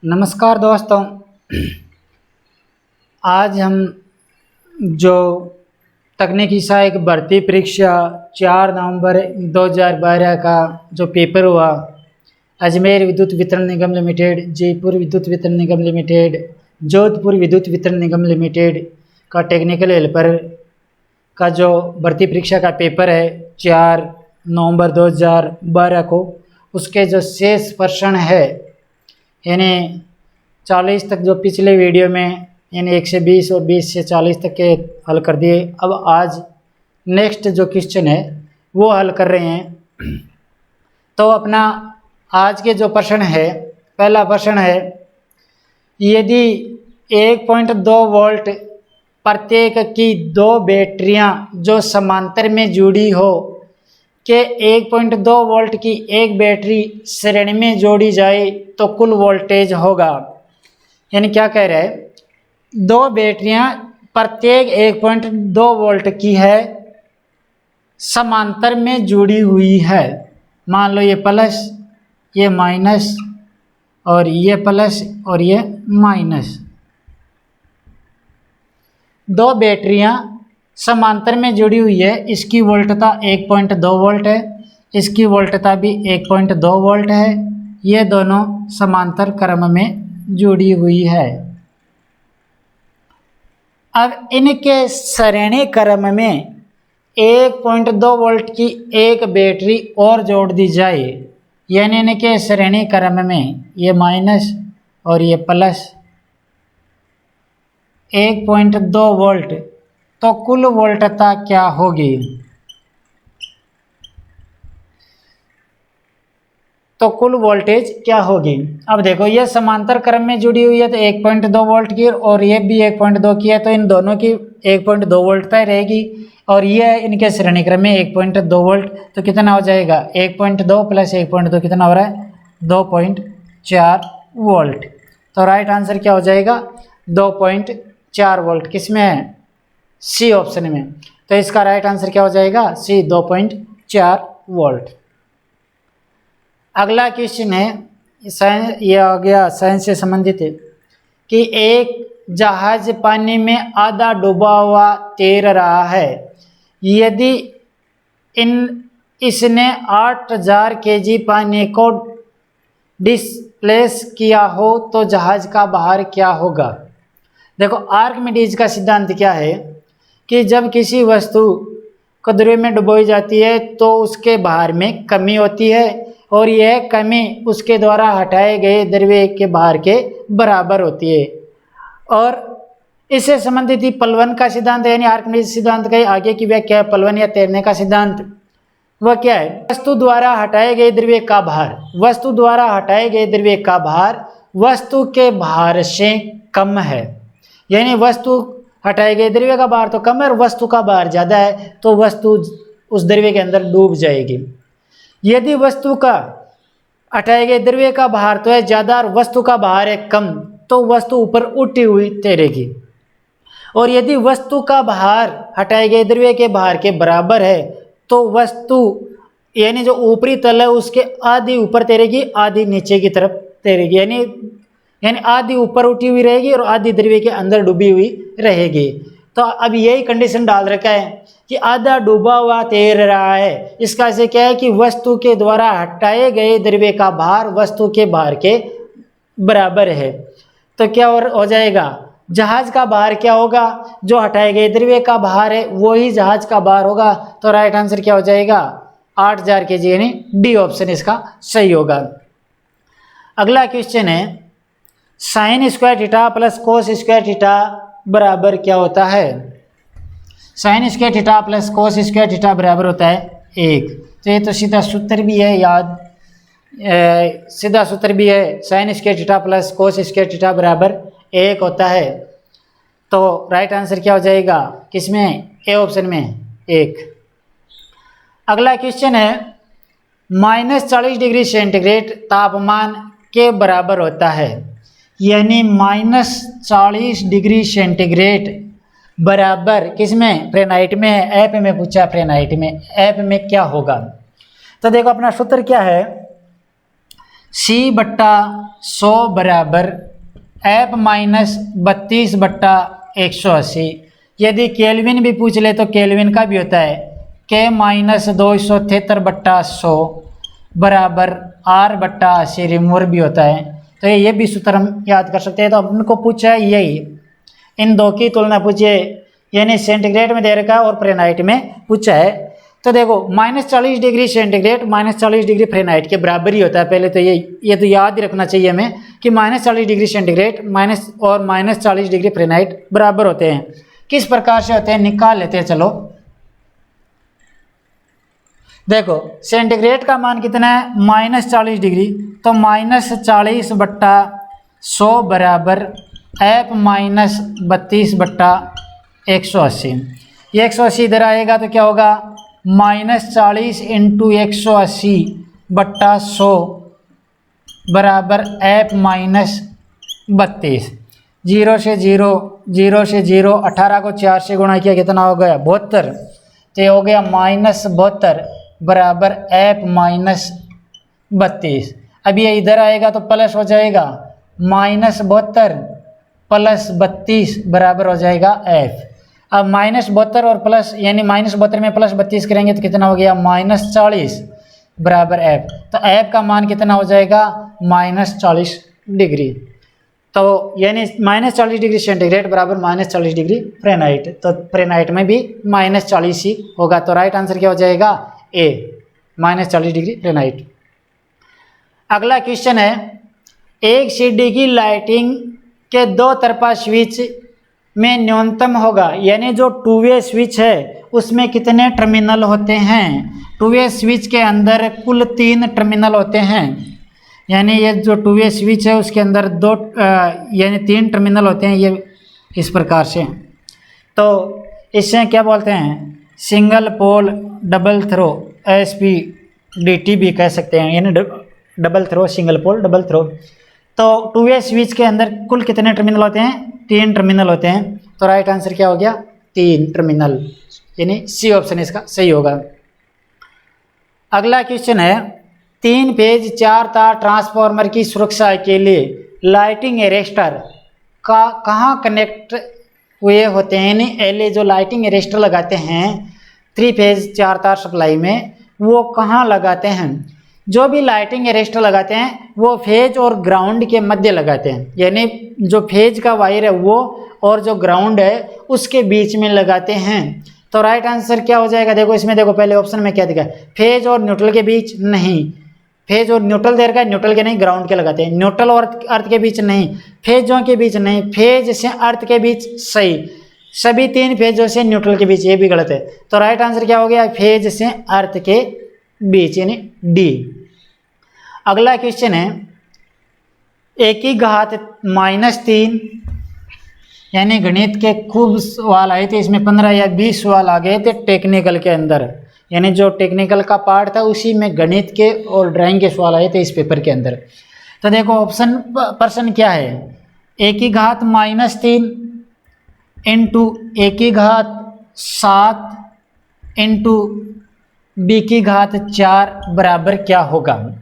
नमस्कार दोस्तों। आज हम जो तकनीकी सहायक भर्ती परीक्षा 4 नवंबर 2012 का जो पेपर हुआ, अजमेर विद्युत वितरण निगम लिमिटेड, जयपुर विद्युत वितरण निगम लिमिटेड, जोधपुर विद्युत वितरण निगम लिमिटेड का टेक्निकल हेल्पर का जो भर्ती परीक्षा का पेपर है 4 नवंबर 2012 को, उसके जो शेष प्रश्न है यानी 40 तक जो पिछले वीडियो में यानी 1 से 20 और 20 से 40 तक के हल कर दिए। अब आज नेक्स्ट जो क्वेश्चन है वो हल कर रहे हैं। तो अपना आज के जो प्रश्न है, पहला प्रश्न है, यदि 1.2 वोल्ट प्रत्येक की 2 बैटरियां जो समांतर में जुड़ी हो कि 1.2 वोल्ट की एक बैटरी श्रेणी में जोड़ी जाए तो कुल वोल्टेज होगा। यानी क्या कह रहा है, 2 बैटरियां प्रत्येक 1.2 वोल्ट की है, समांतर में जुड़ी हुई है। मान लो ये प्लस, ये माइनस, और ये प्लस और ये माइनस। 2 बैटरियां समांतर में जुड़ी हुई है। इसकी वोल्टता 1.2 वोल्ट है, इसकी वोल्टता भी 1.2 वोल्ट है। ये दोनों समांतर क्रम में जुड़ी हुई है। अब इनके श्रेणी क्रम में 1.2 वोल्ट की एक बैटरी और जोड़ दी जाए, यानी इनके श्रेणी क्रम में ये माइनस और ये प्लस 1.2 वोल्ट, तो कुल वोल्टता क्या होगी? तो कुल वोल्टेज क्या होगी? अब देखो, ये समांतर क्रम में जुड़ी हुई है तो 1.2 वोल्ट की, और ये भी 1.2 की है, तो इन दोनों की 1.2 वोल्ट तय रहेगी। और ये इनके श्रेणी क्रम में 1.2 वोल्ट, तो कितना हो जाएगा? 1.2 प्लस 1.2 कितना हो रहा है? 2.4 वोल्ट। तो राइट आंसर क्या हो जाएगा? 2.4 वोल्ट। किस में है? सी ऑप्शन में। तो इसका राइट आंसर क्या हो जाएगा? सी, 2.4 वोल्ट। अगला क्वेश्चन है, ये आ गया साइंस से संबंधित है, कि एक जहाज पानी में आधा डूबा हुआ तैर रहा है। यदि इसने 8000 केजी पानी को डिस्प्लेस किया हो तो जहाज का भार क्या होगा? देखो, आर्किमिडीज का सिद्धांत क्या है कि जब किसी वस्तु को द्रव्य में डुबोई जाती है तो उसके भार में कमी होती है, और यह कमी उसके द्वारा हटाए गए द्रव्य के भार के बराबर होती है। और इससे संबंधित ही प्लवन का सिद्धांत है, यानी आर्किमिडीज सिद्धांत का आगे की व्याख्या है प्लवन या तैरने का सिद्धांत। वह क्या है? वस्तु द्वारा हटाए गए द्रव्य का भार, वस्तु द्वारा हटाए गए द्रव्य का भार वस्तु के भार से कम है। यानी वस्तु हटाए गए द्रव्य का भार तो कम है और वस्तु का भार ज़्यादा है, तो वस्तु उस द्रव्य के अंदर डूब जाएगी। यदि वस्तु का हटाए गए द्रव्य का भार तो है ज़्यादा और वस्तु का भार है कम, तो वस्तु ऊपर उठी हुई तैरेगी। और यदि वस्तु का भार हटाए गए द्रव्य के भार के बराबर है तो वस्तु यानी जो ऊपरी तल है उसके आधी ऊपर तैरेगी, आधी नीचे की तरफ तैरेगी। यानी आधी ऊपर उठी हुई रहेगी और आधी द्रव्य के अंदर डूबी हुई रहेगी। तो अब यही कंडीशन डाल रखा है कि आधा डूबा हुआ तैर रहा है। इसका से क्या है कि वस्तु के द्वारा हटाए गए द्रव्य का भार वस्तु के भार के बराबर है। तो क्या हो जाएगा? जहाज का भार क्या होगा? जो हटाए गए द्रव्य का भार है वही जहाज का भार होगा। तो राइट आंसर क्या हो जाएगा? 8000 केजी, यानी डी ऑप्शन इसका सही होगा। अगला क्वेश्चन है, sine square theta plus cos square theta बराबर क्या होता है? Sine square theta plus cos square theta बराबर होता है 1। तो ये तो सीधा सूत्र भी है, सीधा सूत्र भी है। Sine square theta plus cos square theta बराबर 1 होता है। तो राइट आंसर क्या हो जाएगा? किसमें? ए ऑप्शन में 1। अगला क्वेश्चन है, -40 डिग्री सेंटीग्रेड तापमान के बराबर होता है। यानी -40 डिग्री सेंटीग्रेड बराबर किसमें? फ़ारेनहाइट में। ऐप में पूछा, फ़ारेनहाइट में। ऐप में क्या होगा? तो देखो, अपना सूत्र क्या है? C/2 100 बराबर F माइनस 32/180। यदि केल्विन भी पूछ ले तो केल्विन का भी होता है K माइनस 273/100 बराबर R/80 रिमूवर भी होता है। तो ये भी सूत्र हम याद कर सकते हैं। तो हमको पूछा है यही, इन दो की तुलना पूछिए, यानी सेंटीग्रेड में दे रखा है और फ़ारेनहाइट में पूछा है। तो देखो -40 डिग्री सेंटीग्रेड -40 डिग्री फ़ारेनहाइट के बराबर ही होता है। पहले तो ये तो याद ही रखना चाहिए हमें कि -40 डिग्री सेंटीग्रेड -40 डिग्री फ़ारेनहाइट बराबर होते हैं। किस प्रकार से होते हैं निकाल लेते हैं। चलो देखो सेंटीग्रेड का मान कितना है -40 डिग्री, तो -40/100 बराबर F माइनस 32/180। ये 180 इधर आएगा तो क्या होगा -40 × 180/100 बराबर F माइनस 32। 0 से 0 0 से 0 18 को 4 से गुणा किया कितना हो गया 72। तो ये हो गया -72 बराबर F माइनस 32। अब ये इधर आएगा तो प्लस हो जाएगा -72 प्लस 32 बराबर हो जाएगा F। अब -72 और प्लस यानी -72 में प्लस 32 करेंगे तो कितना हो गया -40 बराबर F। तो F का मान कितना हो जाएगा -40 डिग्री। तो यानी -40 डिग्री सेंटीग्रेड बराबर -40 डिग्री फ़ारेनहाइट। तो फ़ारेनहाइट में भी -40 ही होगा। तो राइट आंसर क्या हो जाएगा A, -40 डिग्री फ़ारेनहाइट। अगला क्वेश्चन है, एक सीढ़ी की लाइटिंग के दो तरफा स्विच में न्यूनतम होगा, यानी जो टू वे स्विच है उसमें कितने टर्मिनल होते हैं। टू वे स्विच के अंदर कुल 3 टर्मिनल होते हैं, यानी ये जो टू वे स्विच है उसके अंदर यानी 3 टर्मिनल होते हैं। ये इस प्रकार से, तो इससे क्या बोलते हैं single pole double throw SPDT भी कह सकते हैं, यानी double throw single pole double throw. तो टू वे स्विच के अंदर कुल कितने टर्मिनल होते हैं 3 टर्मिनल होते हैं। तो राइट आंसर क्या हो गया 3 टर्मिनल, यानी सी ऑप्शन इसका सही होगा। अगला क्वेश्चन है, 3 फेज 4 तार ट्रांसफार्मर की सुरक्षा के लिए लाइटिंग एरेस्टर का कहाँ कनेक्ट हुए होते हैं, यानी एलए जो लाइटिंग एरेस्टर लगाते हैं 3 फेज 4 तार सप्लाई में वो कहाँ लगाते हैं। जो भी लाइटिंग एरेस्टर लगाते हैं वो फेज और ग्राउंड के मध्य लगाते हैं, यानी जो फेज का वायर है वो और जो ग्राउंड है उसके बीच में लगाते हैं। तो राइट आंसर क्या हो जाएगा, देखो इसमें देखो पहले ऑप्शन में क्या दिखा है, फेज और न्यूट्रल के बीच नहीं, फेज और न्यूट्रल दे रखा है, न्यूट्रल के नहीं ग्राउंड के लगाते हैं। न्यूट्रल और अर्थ के बीच नहीं, फेजों के बीच नहीं, फेज से अर्थ के बीच सही, सभी 3 फेजों से न्यूट्रल के बीच, ये भी गलत है। तो राइट आंसर क्या हो गया फेज से अर्थ के बीच, यानी डी। अगला क्वेश्चन है, एक ही घात -3, यानी गणित के खूब सवाल आए थे, इसमें 15 या 20 सवाल आ गए थे टेक्निकल के अंदर, यानी जो टेक्निकल का पार्ट था उसी में गणित के और ड्राइंग के सवाल आए थे इस पेपर के अंदर। तो देखो ऑप्शन प्रश्न क्या है, एक ही घात -3 इंटू एक ही घात 7 इंटू बी की घात 4 बराबर क्या होगा।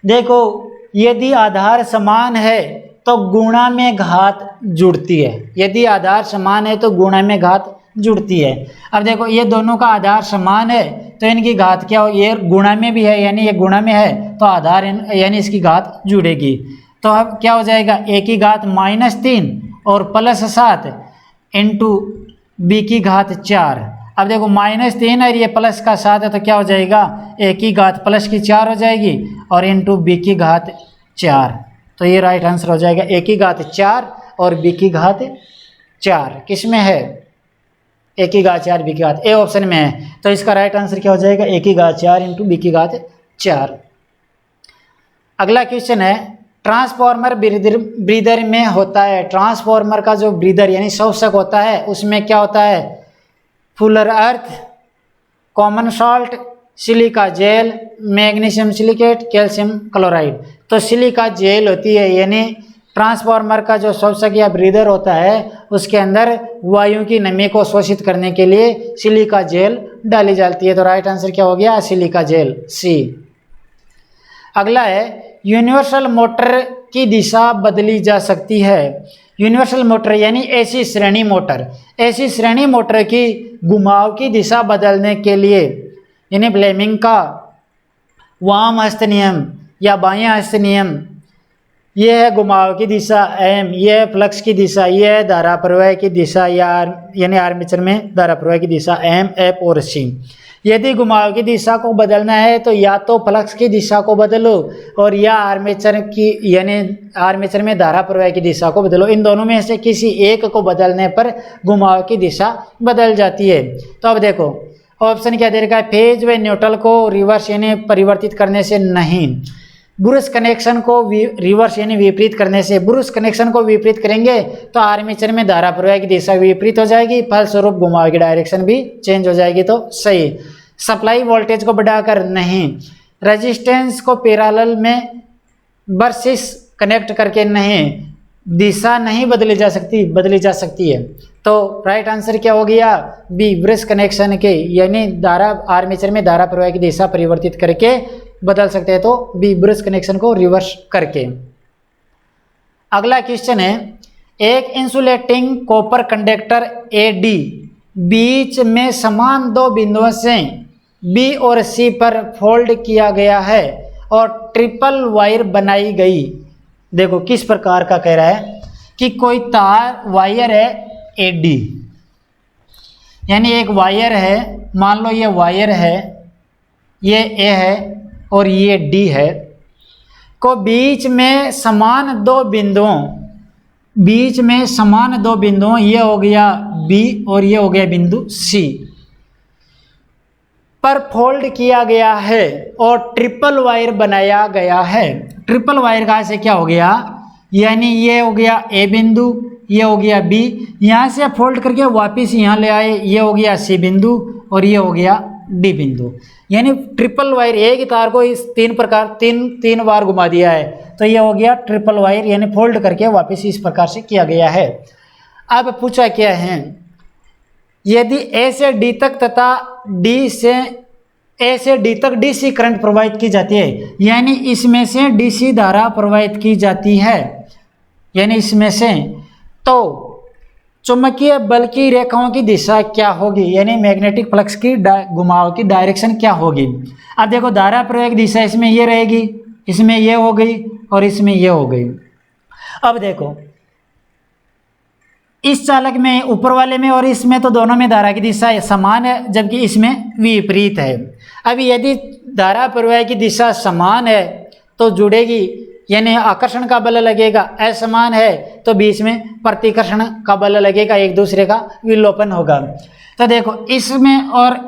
देखो यदि आधार समान है तो गुणा में घात जुड़ती है, यदि आधार समान है तो गुणा में घात जुड़ती है। अब देखो ये दोनों का आधार समान है तो इनकी घात क्या हो, ये गुणा में भी है यानी ये गुणा में है तो आधार यानी इसकी घात जुड़ेगी। तो अब क्या हो जाएगा एक की घात -3 और +7 इंटू बी की घात 4। अब देखो -3 और ये प्लस का 7 है तो क्या हो जाएगा एक की घात प्लस की 4 हो जाएगी और इंटू बी की घात 4। तो ये राइट आंसर हो जाएगा एक की घात 4 और बी की घात 4 किस में है, एक की घात 4 बी की घात, ए ऑप्शन में है। तो इसका राइट आंसर क्या हो जाएगा एक की घात 4 इंटू बी की घात 4। अगला क्वेश्चन है, ट्रांसफार्मर ब्रीदर में होता है, ट्रांसफार्मर का जो ब्रीदर यानी शोषक होता है उसमें क्या होता है, fuller earth, common salt, silica gel, magnesium silicate, calcium chloride. तो सिलिका जेल होती है, यानी ट्रांसफार्मर का जो शोषक या ब्रीदर होता है उसके अंदर वायु की नमी को शोषित करने के लिए सिलिका जेल डाली जाती है। तो राइट आंसर क्या हो गया सिलिका जेल, सी। अगला है, यूनिवर्सल मोटर की दिशा बदली जा सकती है। यूनिवर्सल मोटर यानी ऐसी श्रेणी मोटर, ऐसी श्रेणी मोटर की घुमाव की दिशा बदलने के लिए यानी फ्लेमिंग का वाम हस्त नियम या बायां हस्त नियम, यह है घुमाव की दिशा एम, यह है फ्लक्स की दिशा, यह है धारा प्रवाह की दिशा या यानी आर्मेचर में धारा प्रवाह की दिशा एम, एफ और सी। यदि घुमाव की दिशा को बदलना है तो या तो फ्लक्स की दिशा को बदलो और या आर्मेचर की यानी आर्मेचर में धारा प्रवाह की दिशा को बदलो। इन दोनों में से किसी एक को बदलने पर घुमाव की दिशा बदल जाती है। तो अब देखो ऑप्शन क्या दे रखा है, फेज व न्यूट्रल को रिवर्स यानी परिवर्तित करने से नहीं, ब्रूस कनेक्शन को रिवर्स यानी विपरीत करने से। ब्रूस कनेक्शन को विपरीत करेंगे तो आर्मेचर में धारा प्रवाह की दिशा विपरीत हो जाएगी, फलस्वरूप घुमाव की डायरेक्शन भी चेंज हो जाएगी। तो सही। सप्लाई वोल्टेज को बढ़ाकर नहीं, रेजिस्टेंस को पैरेलल में वर्सेस कनेक्ट करके नहीं, दिशा नहीं बदली जा सकती, बदली जा सकती है। तो राइट आंसर क्या हो गया, बी, ब्रश कनेक्शन के यानी धारा आर्मेचर में धारा प्रवाह की दिशा परिवर्तित करके बदल सकते हैं। तो बी, ब्रश कनेक्शन को रिवर्स करके। अगला क्वेश्चन है, एक इंसुलेटिंग कॉपर कंडक्टर AD बीच में समान दो बिंदुओं से B और C पर फोल्ड किया गया है और ट्रिपल वायर बनाई गई। देखो किस प्रकार का कह रहा है कि कोई तार वायर है AD, यानी एक वायर है, मान लो ये वायर है, ये A है और ये D है, को बीच में समान दो बिंदुओं, बीच में समान दो बिंदुओं, ये हो गया B और ये हो गया बिंदु C पर फोल्ड किया गया है और ट्रिपल वायर बनाया गया है। ट्रिपल वायर का से क्या हो गया, यानी ये हो गया A बिंदु, ये हो गया B, यहाँ से फोल्ड करके वापस यहाँ ले आए, ये हो गया C बिंदु और ये हो गया D बिंदु। यानी ट्रिपल वायर एक ही तार को इस तीन बार घुमा दिया है, तो ये हो गया ट्रिपल वायर, यानी फोल्ड करके वापस इस प्रकार से किया गया है। अब पूछा क्या है, यदि A से D तक तथा A से D तक DC करंट प्रवाहित की जाती है, यानी इसमें से DC धारा प्रवाहित की जाती है, यानी इसमें से, तो चुंबकीय बल की रेखाओं की दिशा क्या होगी, यानी मैग्नेटिक फ्लक्स की घुमाव की डायरेक्शन क्या होगी। अब देखो धारा प्रवाह की दिशा इसमें ये रहेगी, इसमें ये हो गई और इसमें ये हो गई। अब देखो इस चालक में, ऊपर वाले में और इसमें तो दोनों में धारा की दिशा समान है, जबकि इसमें विपरीत है। अभी यदि धारा प्रवाह की दिशा समान है तो जुड़ेगी, यानी आकर्षण का बल लगेगा, असमान है तो बीच में प्रतिकर्षण का बल लगेगा, एक दूसरे का विलोपन होगा। तो देखो इसमें और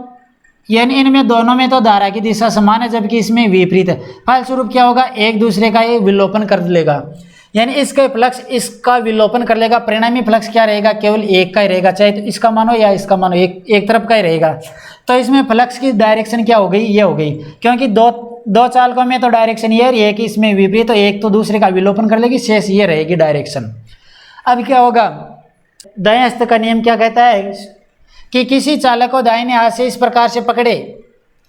यानी इनमें दोनों में तो धारा की दिशा समान है, जबकि इसमें विपरीत है, फलस्वरूप क्या होगा, एक दूसरे का ये विलोपन कर लेगा, यानी इसका फ्लक्स इसका विलोपन कर लेगा। परिणामी फ्लक्स क्या रहेगा, केवल एक का ही रहेगा, चाहे तो इसका मानो या इसका मानो, एक तरफ का ही रहेगा। तो इसमें फ्लक्स की डायरेक्शन क्या हो गई, ये हो गई, क्योंकि दो चालकों में तो डायरेक्शन ये है कि इसमें विपरीत, तो एक तो दूसरे का विलोपन कर लेगी, शेष ये रहेगी डायरेक्शन। अब क्या होगा, दाएं हस्त का नियम क्या कहता है कि किसी चालक को दाहिने हाथ से इस प्रकार से पकड़े।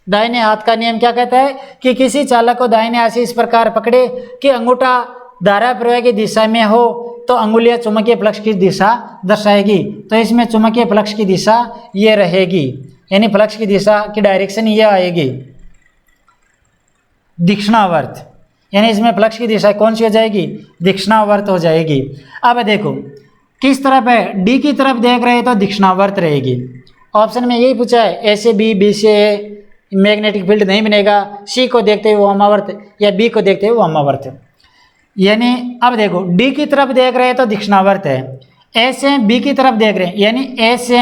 दाहिने हाथ का नियम क्या कहता है कि किसी चालक को दाहिने हाथ से इस प्रकार पकड़े कि अंगूठा धारा प्रवाह की दिशा में हो तो अंगुलियां चुंबकीय फ्लक्स की दिशा दर्शाएगी। तो इसमें चुंबकीय फ्लक्स की दिशा ये रहेगी, यानी फ्लक्स की दिशा की डायरेक्शन ये आएगी दक्षिणावर्त, यानी इसमें फ्लक्स की दिशा कौन सी हो जाएगी, दक्षिणावर्त हो जाएगी। अब देखो किस तरफ है, डी की तरफ देख रहे हैं तो दक्षिणावर्त रहेगी। ऑप्शन में यही पूछा है, ए से बी, बी से ए, मैग्नेटिक फील्ड नहीं बनेगा, सी को देखते हुए वामावर्त या बी को देखते हुए वामावर्त। यानी अब देखो डी की तरफ देख रहे हैं तो दक्षिणावर्त है, ए से बी की तरफ देख रहे हैं, यानी ए से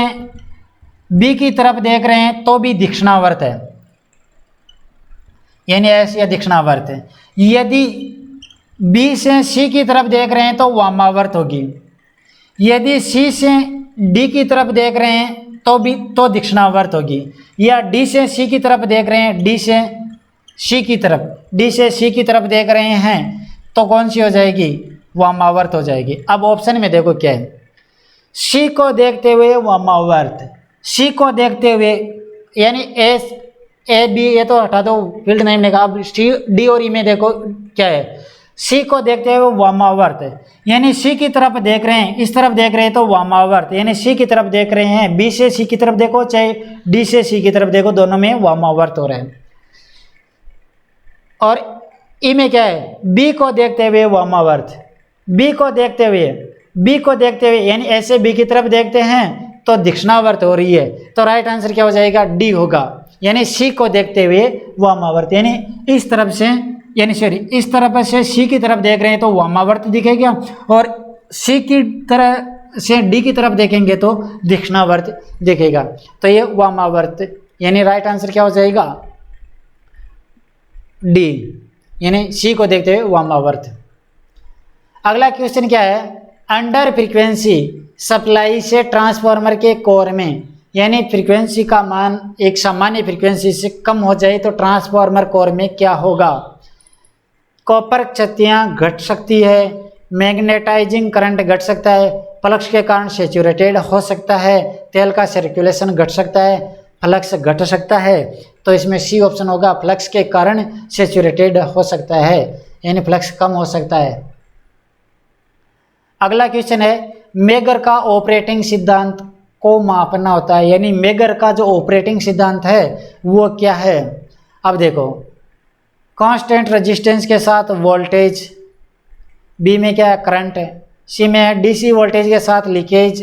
बी की तरफ देख रहे हैं तो भी दक्षिणावर्त है, यानी ऐसे या दक्षिणावर्त है। यदि बी से सी की तरफ देख रहे हैं तो वामावर्त होगी। यदि सी से डी की तरफ देख रहे हैं तो दक्षिणावर्त होगी, या डी से सी की तरफ देख रहे हैं, डी से सी की तरफ देख रहे हैं तो कौन सी हो जाएगी, वामावर्त हो जाएगी। अब ऑप्शन में देखो क्या है, सी को देखते हुए वामावर्त, सी को देखते हुए यानी ए बी ये तो हटा दो, फील्ड नेम लिखा, अब डी और ई में देखो क्या है, सी को देखते हुए वामावर्त, यानी सी की तरफ देख रहे हैं, इस तरफ देख रहे हैं तो वामावर्त, यानी सी की तरफ देख रहे हैं, बी से सी की तरफ देखो चाहे डी से सी की तरफ देखो, दोनों में वामावर्त हो रहे हैं। और ई में क्या है, बी को देखते हुए वामावर्त, बी को देखते हुए यानी ऐसे बी की तरफ देखते हैं तो दक्षिणावर्त हो रही है, तो राइट आंसर क्या हो जाएगा, डी होगा। यानी सी को देखते हुए वामावर्त, यानी इस तरफ से, यानी सॉरी इस तरफ से सी की तरफ देख रहे हैं तो वामावर्त दिखेगा, और सी की तरह से डी की तरफ देखेंगे तो दक्षिणावर्त दिखेगा, तो ये वामावर्त, यानी राइट आंसर क्या हो जाएगा, डी, यानी सी को देखते हुए वामावर्त। अगला क्वेश्चन क्या है, अंडर फ्रीक्वेंसी सप्लाई से ट्रांसफार्मर के कोर में, यानी फ्रीक्वेंसी का मान एक सामान्य फ्रीक्वेंसी से कम हो जाए तो ट्रांसफार्मर कोर में क्या होगा, कॉपर क्षतियाँ घट सकती है, मैग्नेटाइजिंग करंट घट सकता है, फ्लक्स के कारण सैचुरेटेड हो सकता है, तेल का सर्कुलेशन घट सकता है, फ्लक्स घट सकता है, तो इसमें सी ऑप्शन होगा, फ्लक्स के कारण सैचुरेटेड हो सकता है, यानी फ्लक्स कम हो सकता है। अगला क्वेश्चन है, मेगर का ऑपरेटिंग सिद्धांत को मापना होता है, यानी मेगर का जो ऑपरेटिंग सिद्धांत है वो क्या है। अब देखो, कांस्टेंट रेजिस्टेंस के साथ वोल्टेज, बी में क्या है, करंट है, सी में है डीसी वोल्टेज के साथ लीकेज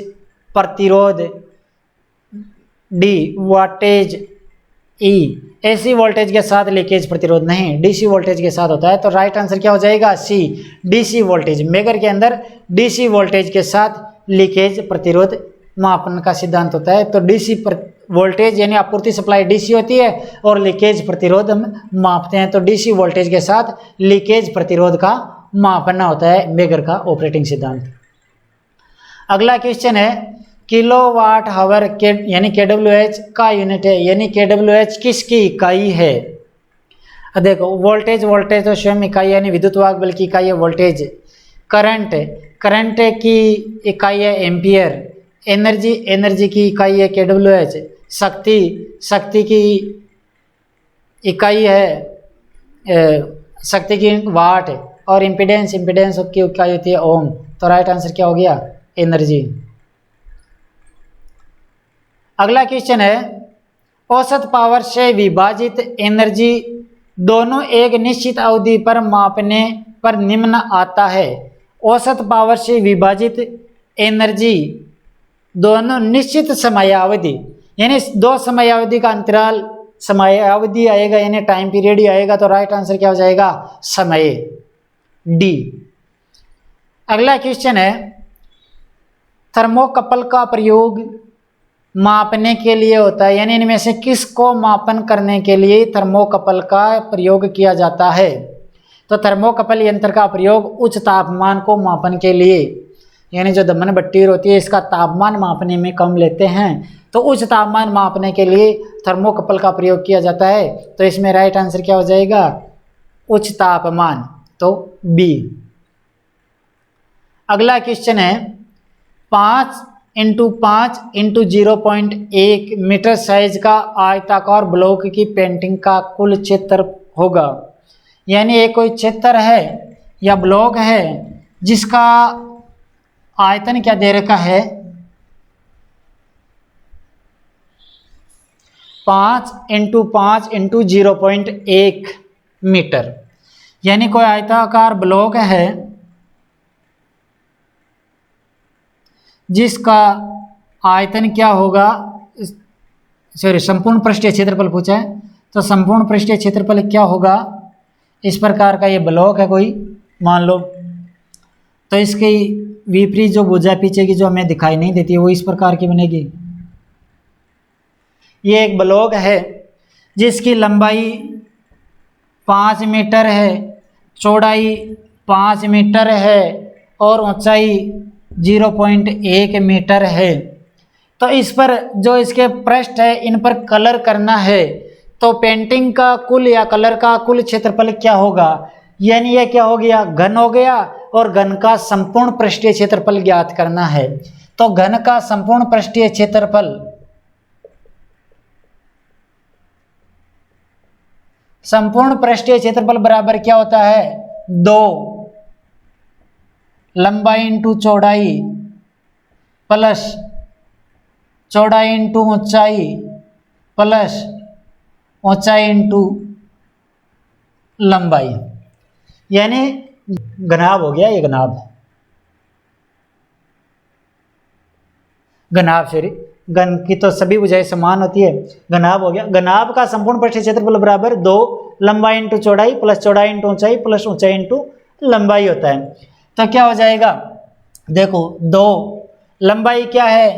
प्रतिरोध, डी वोल्टेज, ई एसी वोल्टेज के साथ लीकेज प्रतिरोध नहीं, डीसी वोल्टेज के साथ होता है, तो राइट आंसर क्या हो जाएगा, सी डीसी वोल्टेज। मेगर के अंदर डीसी वोल्टेज के साथ लीकेज प्रतिरोध मापन का सिद्धांत होता है, तो डीसी वोल्टेज यानी आपूर्ति सप्लाई डीसी होती है और लीकेज प्रतिरोध हम मापते हैं, तो डीसी वोल्टेज के साथ लीकेज प्रतिरोध का मापना होता है मेगर का ऑपरेटिंग सिद्धांत। अगला क्वेश्चन है, किलोवाट हावर के यानी केडब्ल्यूएच का यूनिट है, यानी केडब्ल्यूएच किसकी इकाई है। देखो, वोल्टेज तो स्वयं इकाई यानी विद्युत वाहक बल की इकाई है वोल्टेज, करंट की इकाई है एम्पियर, एनर्जी की इकाई है केडब्ल्यूएच, शक्ति की इकाई है शक्ति की वाट, और इम्पीडेंस की इकाई होती है ओम, तो राइट आंसर क्या हो गया, एनर्जी। अगला क्वेश्चन है, औसत पावर से विभाजित एनर्जी दोनों एक निश्चित अवधि पर मापने पर निम्न आता है। औसत पावर से विभाजित एनर्जी दोनों निश्चित समयावधि, यानी दो समयावधि का अंतराल समयावधि आएगा, यानी टाइम पीरियड ही आएगा, तो राइट आंसर क्या हो जाएगा, समय, डी। अगला क्वेश्चन है, थर्मोकपल का प्रयोग मापने के लिए होता है, यानी इनमें से किसको मापन करने के लिए थर्मोकपल का प्रयोग किया जाता है। तो थर्मोकपल यंत्र का प्रयोग उच्च तापमान को मापन के लिए, यानी जो दमन भट्टी होती है इसका तापमान मापने में कम लेते हैं, तो उच्च तापमान मापने के लिए थर्मोकपल का प्रयोग किया जाता है, तो इसमें राइट आंसर क्या हो जाएगा, उच्च तापमान, तो बी। अगला क्वेश्चन है, 5x5x0.1 मीटर साइज का आयताकार ब्लॉक की पेंटिंग का कुल क्षेत्र होगा, यानी एक कोई क्षेत्र है या ब्लॉक है जिसका आयतन क्या दे रखा है, 5x5x0.1 मीटर, यानी कोई आयताकार ब्लॉक है जिसका आयतन क्या होगा, सॉरी संपूर्ण पृष्ठीय क्षेत्रफल पूछा है, तो संपूर्ण पृष्ठीय क्षेत्रफल क्या होगा, इस प्रकार का ये ब्लॉक है कोई मान लो, तो इसकी विपरीत जो भुजा पीछे की जो हमें दिखाई नहीं देती है वो इस प्रकार की बनेगी। ये एक ब्लॉक है जिसकी लंबाई 5 मीटर है, चौड़ाई 5 मीटर है और ऊंचाई 0.1 मीटर है, तो इस पर जो इसके पृष्ठ है इन पर कलर करना है, तो पेंटिंग का कुल या कलर का कुल क्षेत्रफल क्या होगा, यानी ये क्या हो गया, घन हो गया, और घन का संपूर्ण पृष्ठीय क्षेत्रफल ज्ञात करना है, तो घन का संपूर्ण पृष्ठीय क्षेत्रफल संपूर्ण पृष्ठीय क्षेत्रफल बराबर क्या होता है, 2 लंबाई इंटू चौड़ाई प्लस चौड़ाई इंटू ऊंचाई प्लस ऊंचाई इंटू लंबाई, यानी घनाभ हो गया ये घनाभ, घनाभ सॉरी घन की तो सभी भुजाएं समान होती है, घनाभ हो गया। घनाभ का संपूर्ण पृष्ठीय क्षेत्रफल बराबर 2 लंबाई इंटू चौड़ाई प्लस चौड़ाई इंटू ऊंचाई प्लस ऊंचाई इंटू लंबाई होता है। तो क्या हो जाएगा, देखो 2 लंबाई क्या है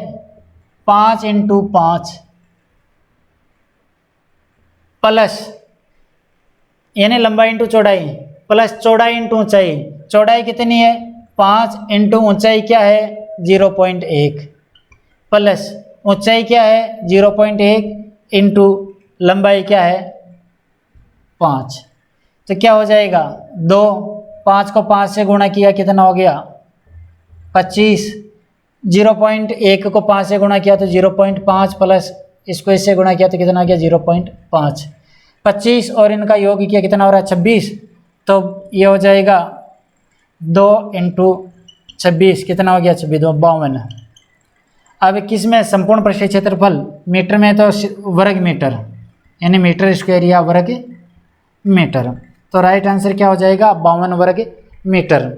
5 इंटू 5 प्लस यानी लंबाई इंटू चौड़ाई प्लस चौड़ाई इंटू ऊंचाई, चौड़ाई कितनी है 5 इंटू ऊंचाई क्या है 0.1 प्लस ऊंचाई क्या है 0.1 इंटू लंबाई क्या है 5। तो क्या हो जाएगा 2, 5 को 5 से गुणा किया कितना हो गया 25, 0.1 को 5 से गुणा किया तो 0.5 प्लस इसको इससे गुणा किया तो कितना हो गया 0.5, 25 और इनका योग किया कितना हो रहा है 26, तो ये हो जाएगा 2 इंटू 26 कितना हो गया 26 52। अब किस में संपूर्ण पृष्ठीय क्षेत्रफल मीटर में तो वर्ग मीटर यानी मीटर स्क्वायर या वर्ग मीटर, तो राइट आंसर क्या हो जाएगा 52 वर्ग मीटर,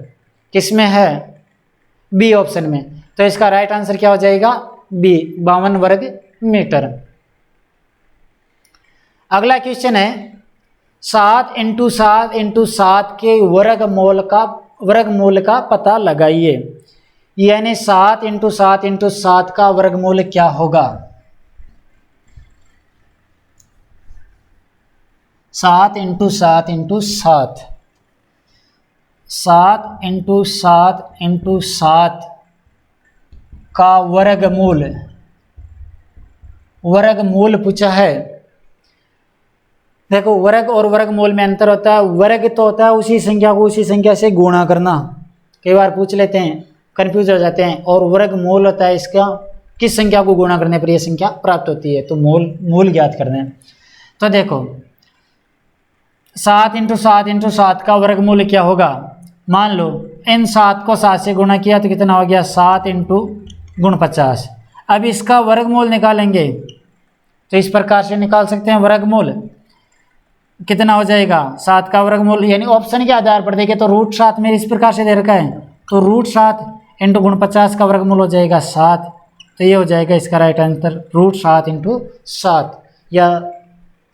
किस में है बी ऑप्शन में, तो इसका राइट आंसर क्या हो जाएगा बी 52 वर्ग मीटर। अगला क्वेश्चन है 7 इंटू 7 इंटू 7 के वर्गमूल का पता लगाइए, यानी 7 इंटू 7 इंटू 7 का वर्गमूल क्या होगा, 7 इंटू 7 इंटू 7, 7 इंटू 7 इंटू 7 का वर्गमूल पूछा है। देखो वर्ग और वर्गमूल में अंतर होता है, वर्ग तो होता है उसी संख्या को उसी संख्या से गुणा करना, कई बार पूछ लेते हैं कंफ्यूज हो जाते हैं, और वर्गमूल होता है इसका किस संख्या को गुणा करने पर यह संख्या प्राप्त होती है, तो मूल ज्ञात करना है। तो देखो 7 इंटू 7 इंटू 7 का वर्गमूल क्या होगा, मान लो इन 7 को 7 से गुणा किया तो कितना हो गया 7 इंटू गुण 50। अब इसका वर्गमूल निकालेंगे तो इस प्रकार से निकाल सकते हैं, वर्गमूल कितना हो जाएगा 7 का वर्गमूल, यानी ऑप्शन के आधार पर देखें तो √7 मेरे इस प्रकार से दे रखा है, तो √7 इंटू गुण 50 का वर्गमूल हो जाएगा 7, तो ये हो जाएगा इसका राइट आंसर √7 इंटू 7, या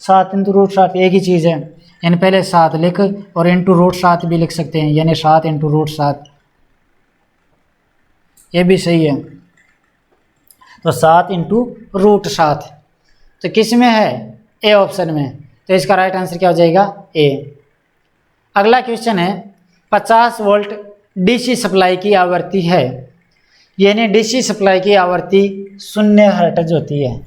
7 इंटू √7 एक ही चीज़ है, यानी पहले 7 लिख और इंटू √7 भी लिख सकते हैं, यानी 7 इंटू √7 ये भी सही है, तो 7 इंटू √7 तो किस में है ए ऑप्शन में, तो इसका राइट आंसर क्या हो जाएगा ए। अगला क्वेश्चन है 50 वोल्ट डीसी सप्लाई की आवृत्ति है, यानी डीसी सप्लाई की आवृत्ति 0 हर्ट्ज होती है,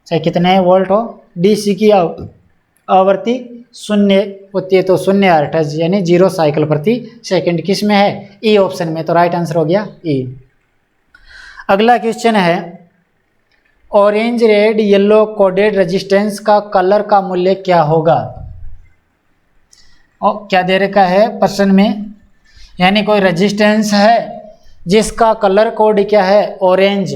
चाहे कितने वोल्ट हो डीसी की आवृत्ति 0 होती है, तो 0 हर्ट्ज यानी 0 साइकिल प्रति सेकंड, किस में है ई ऑप्शन में, तो राइट आंसर हो गया ई। अगला क्वेश्चन है orange red yellow coded resistance का कलर का मूल्य क्या होगा, और क्या दे रखा है प्रश्न में, यानी कोई रेजिस्टेंस है जिसका कलर कोड क्या है ऑरेंज,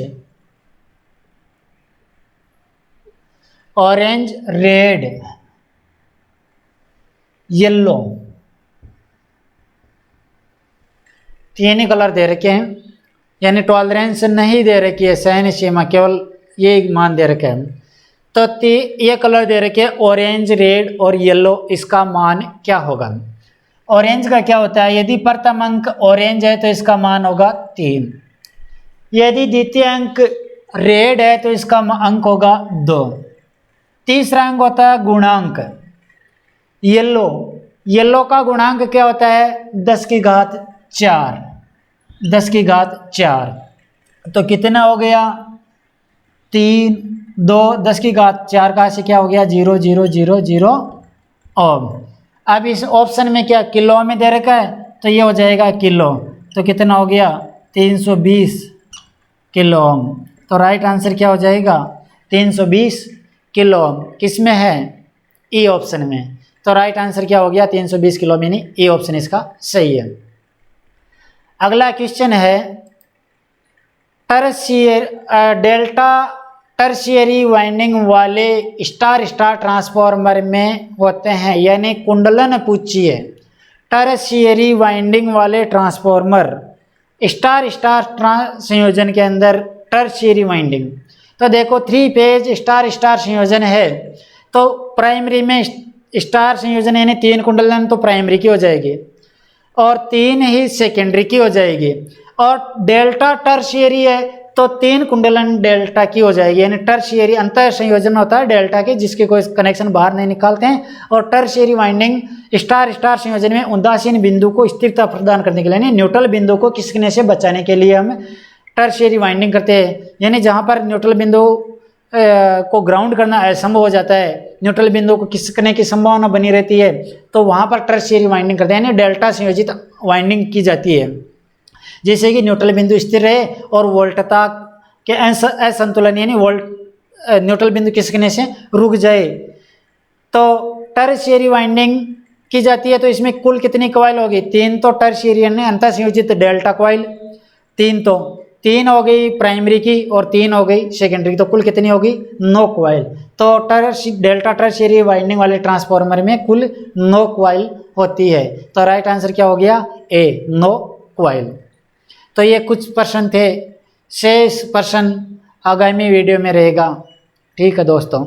ऑरेंज रेड येलो, तीन ही कलर दे रखे हैं, यानी टॉलरेंस नहीं दे रखी है सहन सीमा, केवल ये मान दे रखे हैं, तो ये कलर दे रखे ऑरेंज रेड और येलो, इसका मान क्या होगा। ऑरेंज का क्या होता है, यदि प्रथम अंक ऑरेंज है तो इसका मान होगा 3, यदि द्वितीय अंक रेड है तो इसका अंक होगा 2, तीसरा अंक होता है गुणांक येलो, येलो का गुणांक क्या होता है 10 की घात 4, 10 की घात 4, तो कितना हो गया 3 2 10 की घात 4 का से क्या हो गया 0 0 0 0 ओम। अब इस ऑप्शन में क्या किलो में दे रखा है, तो ये हो जाएगा किलो, तो कितना हो गया 320 किलो ओम, तो राइट आंसर क्या हो जाएगा 320 किलो ओम, किस में है ई ऑप्शन में। तो राइट आंसर क्या हो गया 320 किलो मीनी ई ऑप्शन इसका सही है। अगला क्वेश्चन है डेल्टा टर्शियरी वाइंडिंग वाले स्टार स्टार ट्रांसफार्मर में होते हैं, यानी कुंडलन पूछिए टर्शियरी वाइंडिंग वाले ट्रांसफार्मर स्टार स्टार संयोजन के अंदर टर्शियरी वाइंडिंग। तो देखो 3 फेज स्टार स्टार संयोजन है, तो प्राइमरी में स्टार संयोजन यानी 3 कुंडलन तो प्राइमरी की हो जाएगी और 3 ही सेकेंडरी की हो जाएगी, और डेल्टा टर्शियरी है तो 3 कुंडलन डेल्टा की हो जाएगी, यानी टर्शियरी अंतर संयोजन होता है डेल्टा के जिसके कोई कनेक्शन बाहर नहीं निकालते हैं, और टर्शियरी वाइंडिंग स्टार स्टार संयोजन में उदासीन बिंदु को स्थिरता प्रदान करने के लिए, यानी न्यूट्रल बिंदु को खिसकने से बचाने के लिए हम टर्शियरी वाइंडिंग करते हैं। यानी जहाँ पर न्यूट्रल बिंदु को ग्राउंड करना असंभव हो जाता है, न्यूट्रल बिंदु को खिसकने की संभावना बनी रहती है, तो वहाँ पर टर्शियरी वाइंडिंग करते हैं, यानी डेल्टा संयोजित वाइंडिंग की जाती है, जैसे कि न्यूट्रल बिंदु स्थिर रहे और वोल्टता के असंतुलन यानी न्यूट्रल बिंदु खिसकने से रुक जाए। तो टर्शियरी वाइंडिंग की जाती है, तो इसमें कुल कितनी कॉइल होगी 3, तो टर्शियरी यानी अंतर संयोजित डेल्टा कॉइल 3, तो 3 हो गई प्राइमरी की और 3 हो गई सेकेंडरी, तो कुल कितनी होगी 9 कॉइल। तो डेल्टा टर्शियरी वाइंडिंग वाले ट्रांसफार्मर में कुल 9 कॉइल होती है। तो राइट आंसर क्या हो गया ए 9 कॉइल। तो ये कुछ प्रश्न थे, शेष प्रश्न आगामी वीडियो में रहेगा। ठीक है दोस्तों।